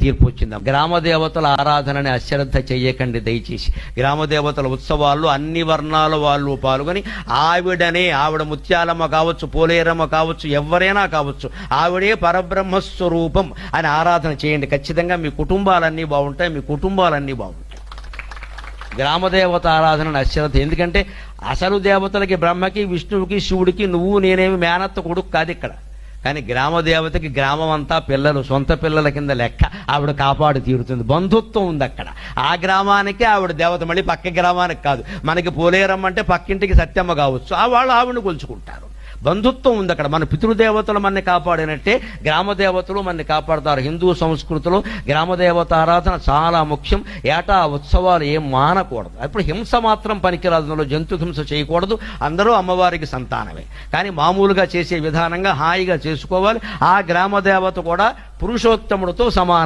తీర్పు వచ్చింది. గ్రామదేవతల ఆరాధనని అశ్రద్ధ చెయ్యకండి దయచేసి. గ్రామదేవతల ఉత్సవాల్లో అన్ని వర్ణాల వాళ్ళు పాల్గొని ఆవిడ ముత్యాలమ్మ కావచ్చు, పోలేరమ్మ కావచ్చు, ఎవరైనా కావచ్చు, ఆవిడే పరబ్రహ్మస్వరూపం అని ఆరాధన చేయండి. ఖచ్చితంగా మీ కుటుంబాలన్నీ బాగుంటాయి, మీ కుటుంబాలన్నీ బాగుంటాయి. గ్రామదేవత ఆరాధన అశ్రద్ధ. ఎందుకంటే అసలు దేవతలకి బ్రహ్మకి, విష్ణువుకి, శివుడికి నువ్వు నేనేమి మేనత్త కొడుకు కాదు ఇక్కడ. కానీ గ్రామదేవతకి గ్రామం అంతా పిల్లలు, సొంత పిల్లల కింద లెక్క. ఆవిడ కాపాడు తీరుతుంది. బంధుత్వం ఉంది అక్కడ. ఆ గ్రామానికి ఆవిడ దేవత, మళ్ళీ పక్క గ్రామానికి కాదు. మనకి పోలేరమ్మ అంటే పక్కింటికి సత్యమ్మ కావచ్చు, వాళ్ళు ఆవిడని కొలుచుకుంటారు. బంధుత్వం ఉంది అక్కడ. మన పితృదేవతలు మనని కాపాడినట్టే గ్రామదేవతలు మనని కాపాడుతారు. హిందూ సంస్కృతిలో గ్రామదేవత ఆరాధన చాలా ముఖ్యం. ఏటా ఉత్సవాలు ఏం మానకూడదు. అప్పుడు హింస మాత్రం పనికిరాదు, జంతు హింస చేయకూడదు. అందరూ అమ్మవారికి సంతానమే. కానీ మామూలుగా చేసే విధానంగా హాయిగా చేసుకోవాలి. ఆ గ్రామదేవత కూడా పురుషోత్తముడితో సమానం.